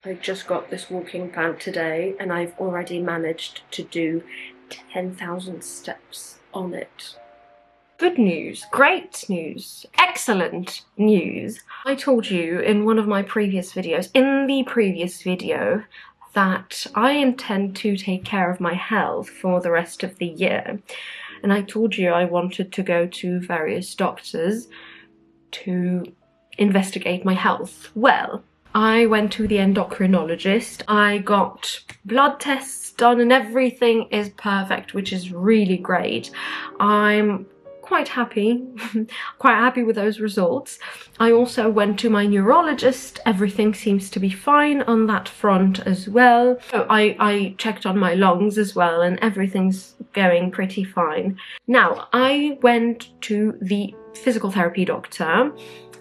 I just got this walking pad today and I've already managed to do 10,000 steps on it. Good news, great news, excellent news. I told you in one of my previous videos, that I intend to take care of my health for the rest of the year. And I told you I wanted to go to various doctors to investigate my health. Well, I went to the endocrinologist, I got blood tests done and everything is perfect, which is really great. I'm quite happy, with those results. I also went to my neurologist, everything seems to be fine on that front as well. So I checked on my lungs as well and everything's going pretty fine. Now, I went to the physical therapy doctor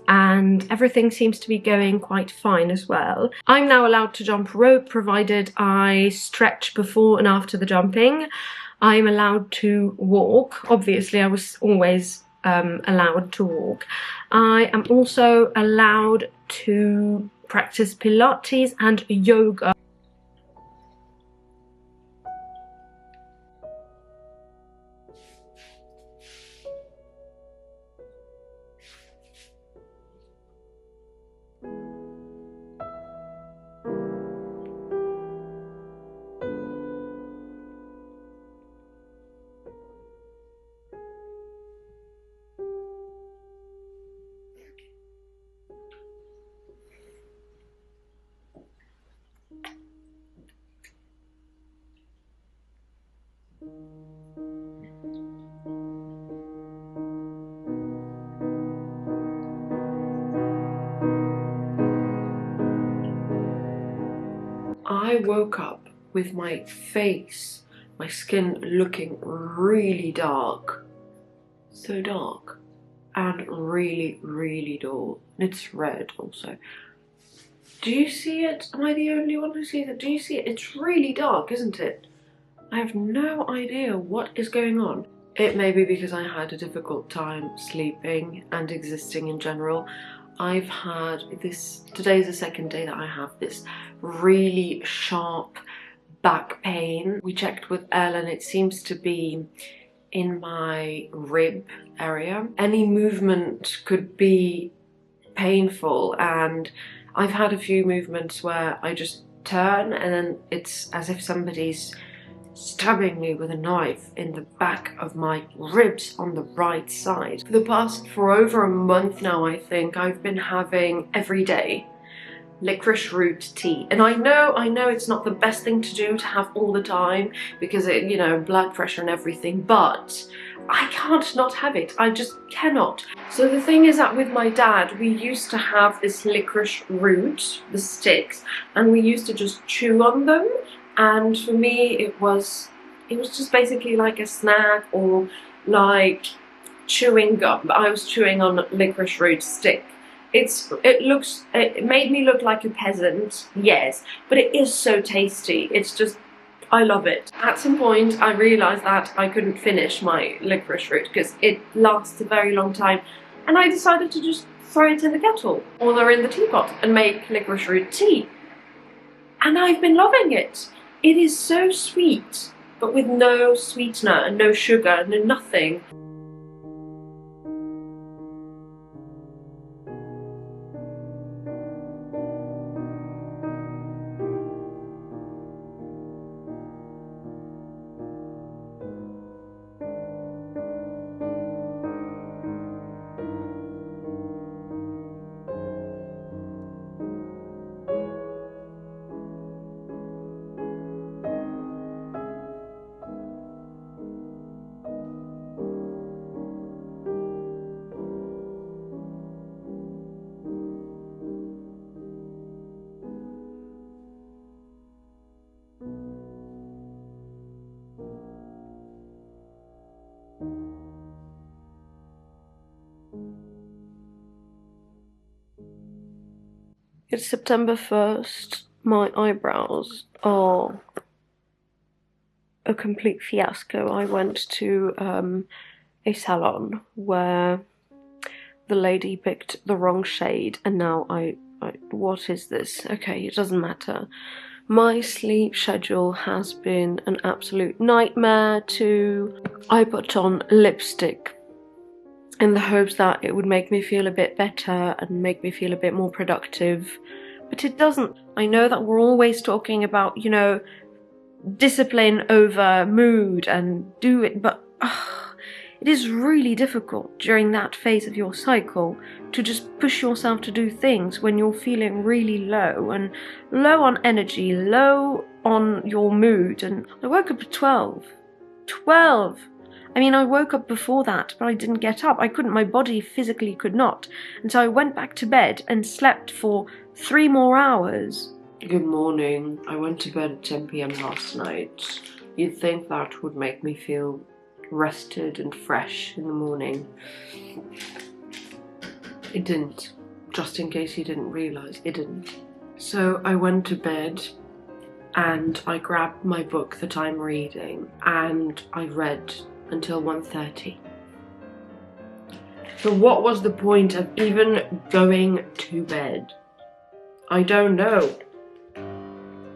and everything seems to be going quite fine as well. I'm now allowed to jump rope provided I stretch before and after the jumping. I'm allowed to walk. Obviously, I was always allowed to walk. I am also allowed to practice Pilates and yoga. I woke up with my face, my skin looking really dark. So dark. And really, really dull. It's red also. Do you see it? Am I the only one who sees it? Do you see it? It's really dark, isn't it? I have no idea what is going on. It may be because I had a difficult time sleeping and existing in general. I've had this, today's the second day that I have this really sharp back pain. We checked with Ellen, it seems to be in my rib area. Any movement could be painful, and I've had a few movements where I just turn and then it's as if somebody's stabbing me with a knife in the back of my ribs on the right side. For over a month now, I think, I've been having every day licorice root tea. And I know it's not the best thing to do to have all the time because it, you know, blood pressure and everything, but I can't not have it. I just cannot. So the thing is that with my dad, we used to have this licorice root, the sticks, and we used to just chew on them. And for me, it was just basically like a snack or like chewing gum. But I was chewing on licorice root stick. It made me look like a peasant, yes, but it is so tasty. It's just, I love it. At some point, I realised that I couldn't finish my licorice root because it lasts a very long time, and I decided to just throw it in the kettle or in the teapot and make licorice root tea. And I've been loving it. It is so sweet, but with no sweetener and no sugar, no nothing. It's September 1st. My eyebrows are a complete fiasco. I went to a salon where the lady picked the wrong shade, and now I what is this? Okay, it doesn't matter. My sleep schedule has been an absolute nightmare too. I put on lipstick in the hopes that it would make me feel a bit better and make me feel a bit more productive, but it doesn't. I know that we're always talking about, you know, discipline over mood and do it, but it is really difficult during that phase of your cycle to just push yourself to do things when you're feeling really low and low on energy, low on your mood. And I woke up at 12. I mean, I woke up before that, but I didn't get up. I couldn't, my body physically could not. And so I went back to bed and slept for 3 more hours. Good morning. I went to bed at 10 p.m. last night. You'd think that would make me feel rested and fresh in the morning. It didn't. Just in case you didn't realise, it didn't. So I went to bed and I grabbed my book that I'm reading and I read until 1:30. So what was the point of even going to bed? I don't know.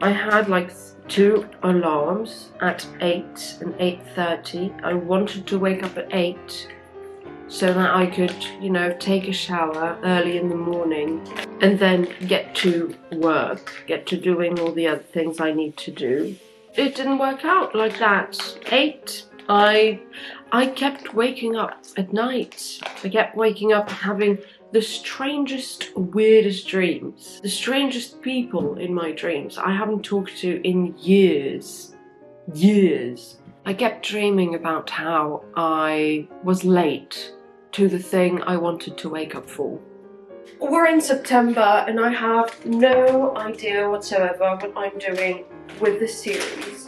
I had like 2 alarms at 8 and 8:30. I wanted to wake up at 8 so that I could, you know, take a shower early in the morning and then get to work, get to doing all the other things I need to do. It didn't work out like that. 8, I kept waking up at night. I kept waking up having the strangest, weirdest dreams. The strangest people in my dreams I haven't talked to in years. I kept dreaming about how I was late to the thing I wanted to wake up for. We're in September and I have no idea whatsoever what I'm doing with this series.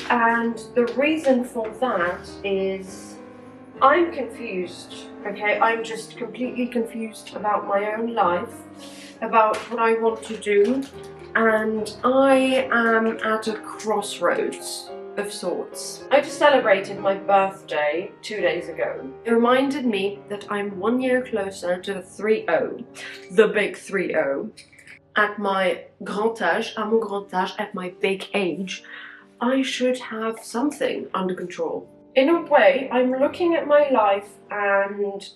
And the reason for that is I'm confused, okay? I'm just completely confused about my own life, about what I want to do, and I am at a crossroads of sorts. I just celebrated my birthday 2 days ago. It reminded me that I'm 1 year closer to the 3-0, the big 3-0. At my grand âge, à mon grand âge, at my big age, I should have something under control. In a way, I'm looking at my life and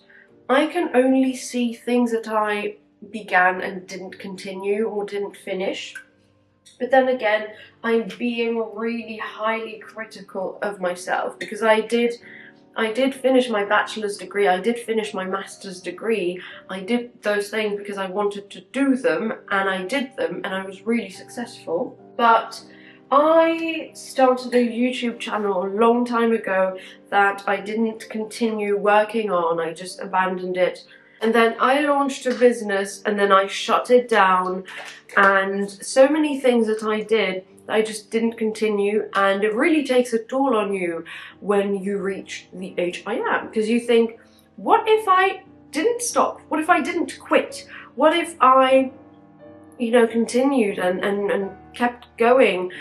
I can only see things that I began and didn't continue or didn't finish. But then again, I'm being really highly critical of myself because I did finish my bachelor's degree, I did finish my master's degree, I did those things because I wanted to do them and I did them and I was really successful. But I started a YouTube channel a long time ago that I didn't continue working on, I just abandoned it. And then I launched a business and then I shut it down, and so many things that I did I just didn't continue, and it really takes a toll on you when you reach the age I am, because you think, what if I didn't stop? What if I didn't quit? What if I, you know, continued and kept going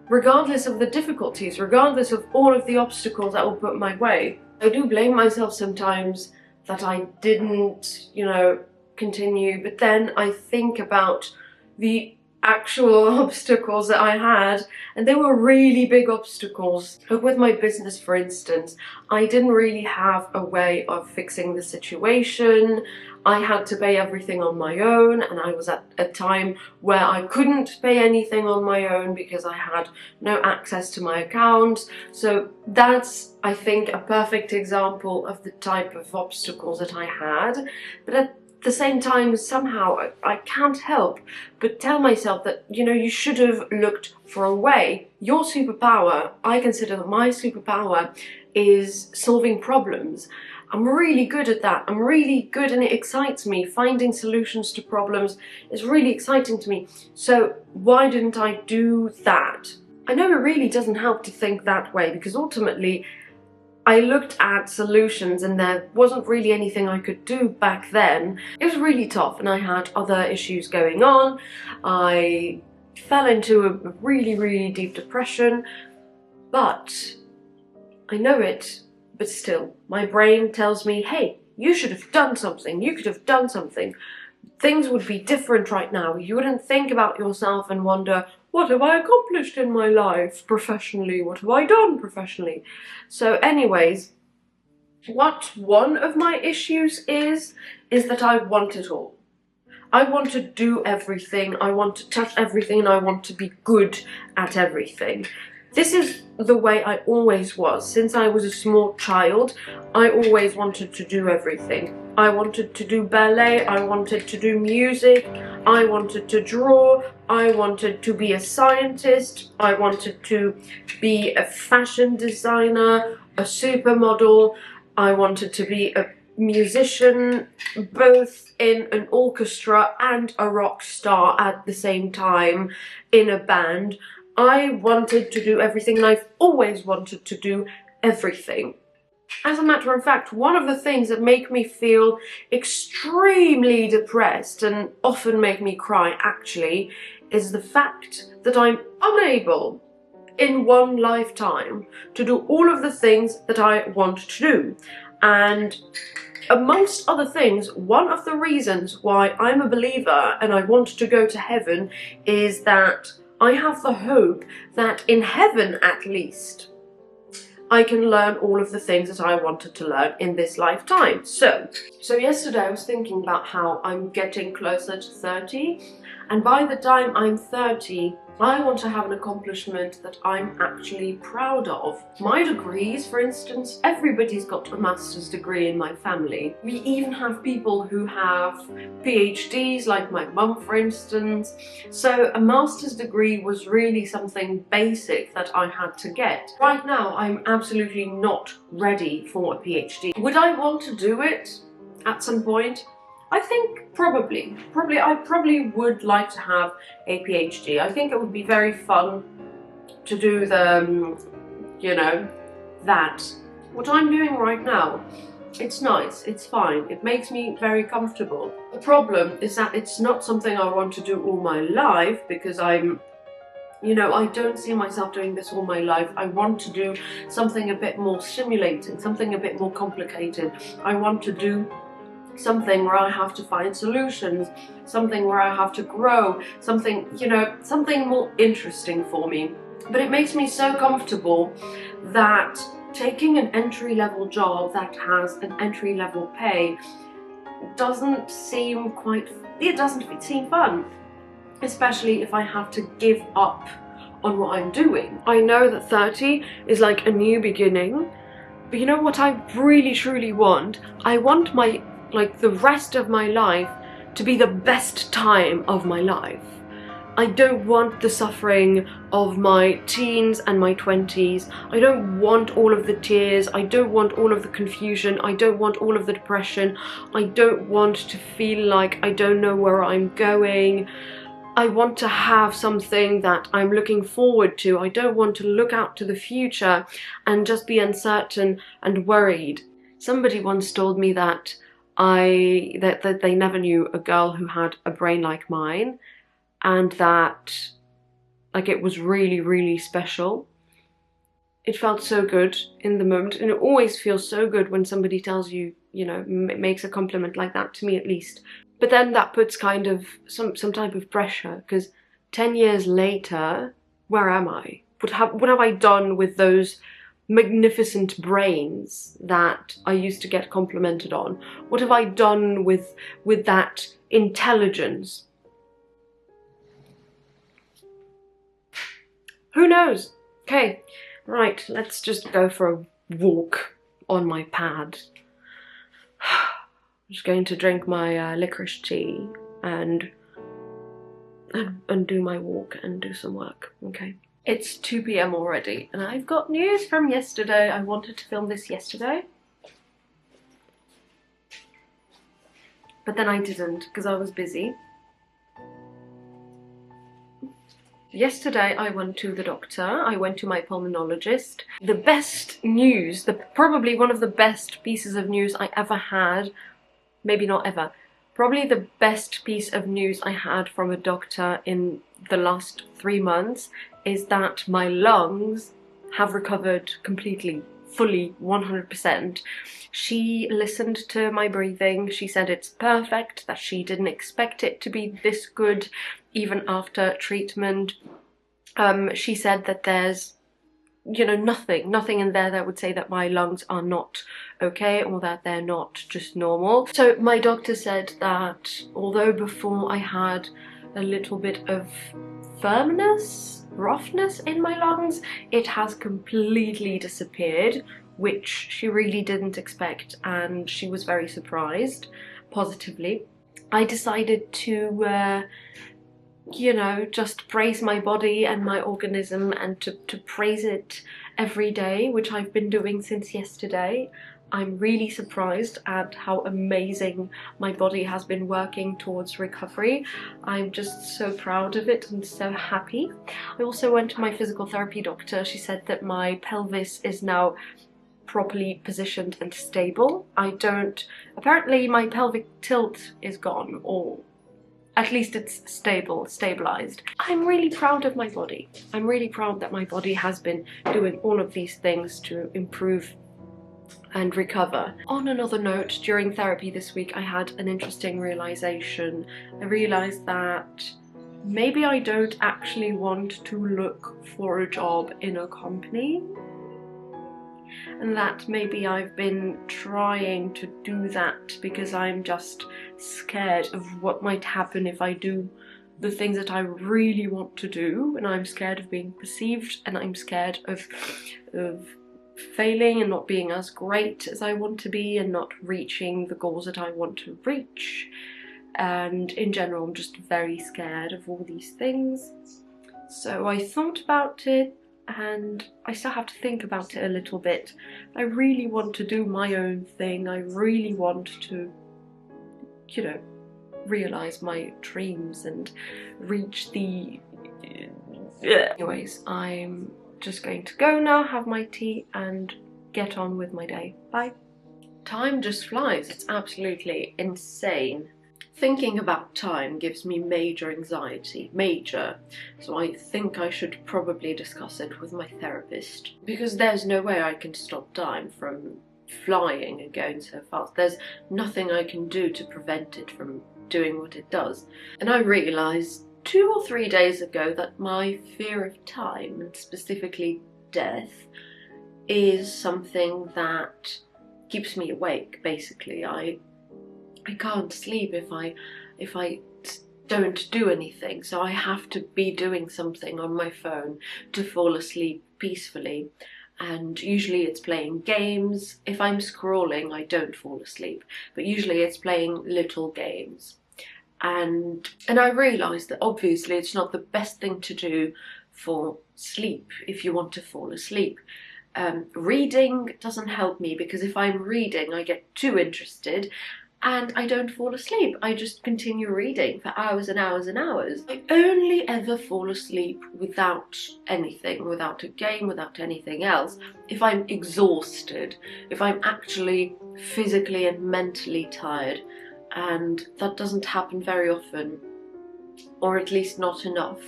regardless of the difficulties, regardless of all of the obstacles that were put my way? I do blame myself sometimes that I didn't, you know, continue, but then I think about the actual obstacles that I had, and they were really big obstacles. Like with my business, for instance, I didn't really have a way of fixing the situation. I had to pay everything on my own, and I was at a time where I couldn't pay anything on my own because I had no access to my account. So that's, I think, a perfect example of the type of obstacles that I had. But at the same time, somehow I can't help but tell myself that, you know, you should have looked for a way. Your superpower, I consider that my superpower is solving problems. I'm really good at that. I'm really good, and it excites me. Finding solutions to problems is really exciting to me. So why didn't I do that? I know it really doesn't help to think that way, because ultimately I looked at solutions and there wasn't really anything I could do back then. It was really tough and I had other issues going on. I fell into a really, really deep depression, but I know it, but still, my brain tells me, hey, you should have done something, you could have done something. things would be different right now. You wouldn't think about yourself and wonder, what have I accomplished in my life professionally? What have I done professionally? So anyways, what one of my issues is that I want it all. I want to do everything, I want to touch everything, and I want to be good at everything. This is the way I always was. Since I was a small child, I always wanted to do everything. I wanted to do ballet, I wanted to do music, I wanted to draw, I wanted to be a scientist, I wanted to be a fashion designer, a supermodel, I wanted to be a musician, both in an orchestra and a rock star at the same time, in a band. I wanted to do everything, and I've always wanted to do everything. As a matter of fact, one of the things that make me feel extremely depressed and often make me cry actually is the fact that I'm unable in one lifetime to do all of the things that I want to do. And amongst other things, one of the reasons why I'm a believer and I want to go to heaven is that I have the hope that in heaven at least I can learn all of the things that I wanted to learn in this lifetime. So yesterday I was thinking about how I'm getting closer to 30, and by the time I'm 30, I want to have an accomplishment that I'm actually proud of. My degrees, for instance, everybody's got a master's degree in my family. We even have people who have PhDs, like my mum, for instance. So a master's degree was really something basic that I had to get. Right now, I'm absolutely not ready for a PhD. Would I want to do it at some point? I think probably. I probably would like to have a PhD. I think it would be very fun to do the, you know, that. What I'm doing right now, it's nice, it's fine, it makes me very comfortable. The problem is that it's not something I want to do all my life, because I don't see myself doing this all my life. I want to do something a bit more stimulating, something a bit more complicated. I want to do something where I have to find solutions, something where I have to grow, something, something more interesting for me. But it makes me so comfortable that taking an entry-level job that has an entry-level pay doesn't seem fun, especially if I have to give up on what I'm doing. I know that 30 is like a new beginning, but you know what I really truly want? I want the rest of my life to be the best time of my life. I don't want the suffering of my teens and my 20s. I don't want all of the tears. I don't want all of the confusion. I don't want all of the depression. I don't want to feel like I don't know where I'm going. I want to have something that I'm looking forward to. I don't want to look out to the future and just be uncertain and worried. Somebody once told me that that they never knew a girl who had a brain like mine, and that it was really, really special. It felt so good in the moment, and it always feels so good when somebody tells you, makes a compliment like that, to me at least. But then that puts kind of some type of pressure, because 10 years later, where am I? What have I done with those magnificent brains that I used to get complimented on? What have I done with that intelligence? Who knows? Okay, right, let's just go for a walk on my pad. I'm just going to drink my licorice tea and do my walk and do some work, okay? It's 2 PM already, and I've got news from yesterday. I wanted to film this yesterday, but then I didn't because I was busy. Yesterday I went to the doctor, I went to my pulmonologist. The best news, probably one of the best pieces of news I ever had, maybe not ever, probably the best piece of news I had from a doctor in the last 3 months is that my lungs have recovered completely fully 100%. She listened to my breathing. She said it's perfect, that she didn't expect it to be this good even after treatment. She said that there's, you know, nothing in there that would say that my lungs are not okay or that they're not just normal. So my doctor said that although before I had a little bit of firmness, roughness in my lungs, it has completely disappeared, which she really didn't expect, and she was very surprised positively. I decided to you know, just praise my body and my organism, and to praise it every day, which I've been doing since yesterday. I'm really surprised at how amazing my body has been working towards recovery. I'm just so proud of it and so happy. I also went to my physical therapy doctor. She said that my pelvis is now properly positioned and stable. Apparently my pelvic tilt is gone, or at least it's stabilized. I'm really proud of my body. I'm really proud that my body has been doing all of these things to improve and recover. On another note, during therapy this week, I had an interesting realization. I realized that maybe I don't actually want to look for a job in a company, and that maybe I've been trying to do that because I'm just scared of what might happen if I do the things that I really want to do, and I'm scared of being perceived, and I'm scared of failing and not being as great as I want to be, and not reaching the goals that I want to reach. And in general, I'm just very scared of all these things. So I thought about it, and I still have to think about it a little bit. I really want to do my own thing. I really want to, you know, realize my dreams and reach the... Anyways, I'm just going to go now, have my tea and get on with my day. Bye. Time just flies. It's absolutely insane. Thinking about time gives me major anxiety, so I think I should probably discuss it with my therapist, because there's no way I can stop time from flying and going so fast. There's nothing I can do to prevent it from doing what it does. And I realised 2 or 3 days ago that my fear of time, and specifically death, is something that keeps me awake, basically. I can't sleep if I don't do anything, so I have to be doing something on my phone to fall asleep peacefully. And usually it's playing games. If I'm scrolling, I don't fall asleep, but usually it's playing little games. And I realised that obviously it's not the best thing to do for sleep if you want to fall asleep. Reading doesn't help me, because if I'm reading I get too interested and I don't fall asleep. I just continue reading for hours and hours and hours. I only ever fall asleep without anything, without a game, without anything else, if I'm exhausted, if I'm actually physically and mentally tired. And that doesn't happen very often, or at least not enough,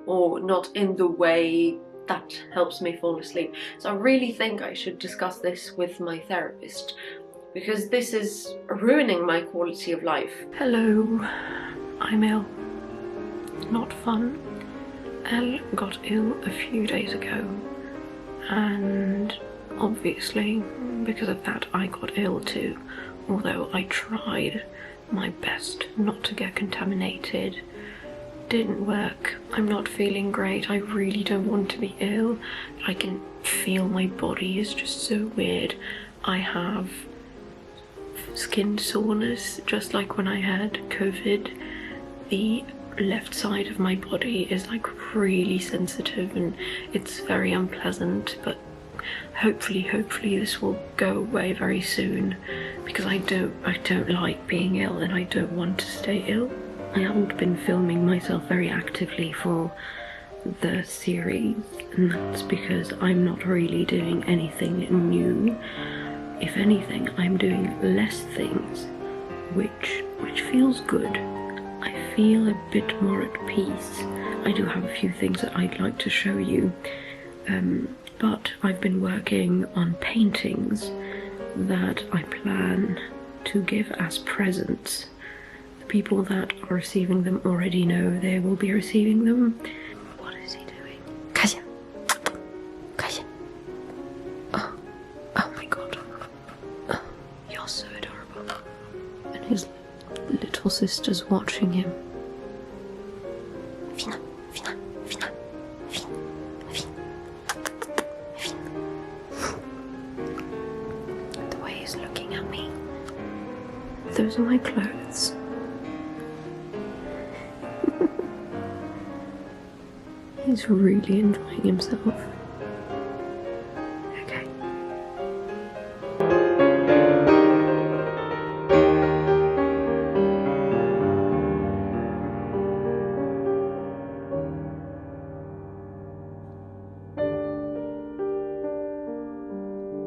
or not in the way that helps me fall asleep. So I really think I should discuss this with my therapist, because this is ruining my quality of life. Hello, I'm ill. Not fun. Elle got ill a few days ago, and obviously because of that I got ill too, although I tried my best not to get contaminated. Didn't work. I'm not feeling great. I really don't want to be ill. I can feel my body is just so weird. I have skin soreness, just like when I had COVID. The left side of my body is like really sensitive and it's very unpleasant, but hopefully this will go away very soon, because I don't like being ill and I don't want to stay ill. I haven't been filming myself very actively for the series, and that's because I'm not really doing anything new. If anything, I'm doing less things, which feels good. I feel a bit more at peace. I do have a few things that I'd like to show you. but I've been working on paintings that I plan to give as presents. The people that are receiving them already know they will be receiving them. What is he doing? Kasia! Kasia! Oh my god. Oh, you're so adorable. And his little sister's watching him. Fina, Fina, Fina, Fina, Fina, Fina. The way he's looking at me. Those are my clothes. He's really enjoying himself. Okay.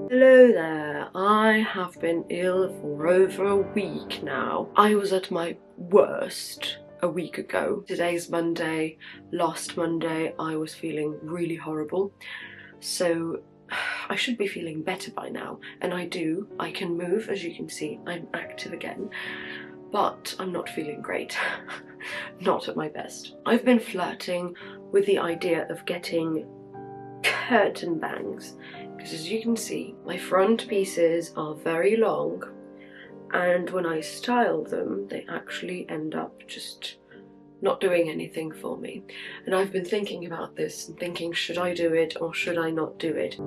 Hello there. I have been ill for over a week now. I was at my worst a week ago. Today's Monday. Last Monday I was feeling really horrible. So I should be feeling better by now. And I do. I can move, as you can see. I'm active again. But I'm not feeling great. Not at my best. I've been flirting with the idea of getting curtain bangs. Because as you can see, my front pieces are very long, and when I style them, they actually end up just not doing anything for me. And I've been thinking about this and thinking, should I do it or should I not do it?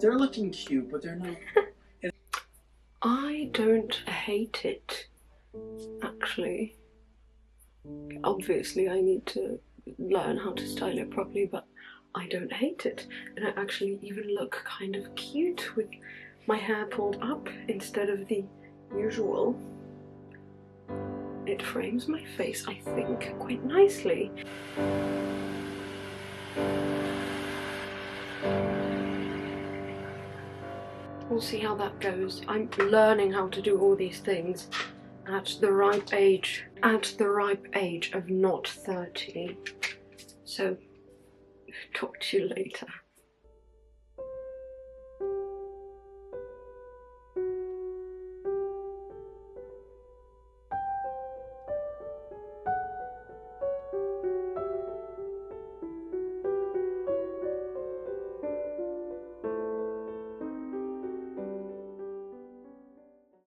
They're looking cute, but they're not. I don't hate it, actually. Obviously I need to learn how to style it properly, but I don't hate it. And I actually even look kind of cute with my hair pulled up instead of the usual. It frames my face, I think, quite nicely. We'll see how that goes. I'm learning how to do all these things at the ripe age of not 30. So, talk to you later.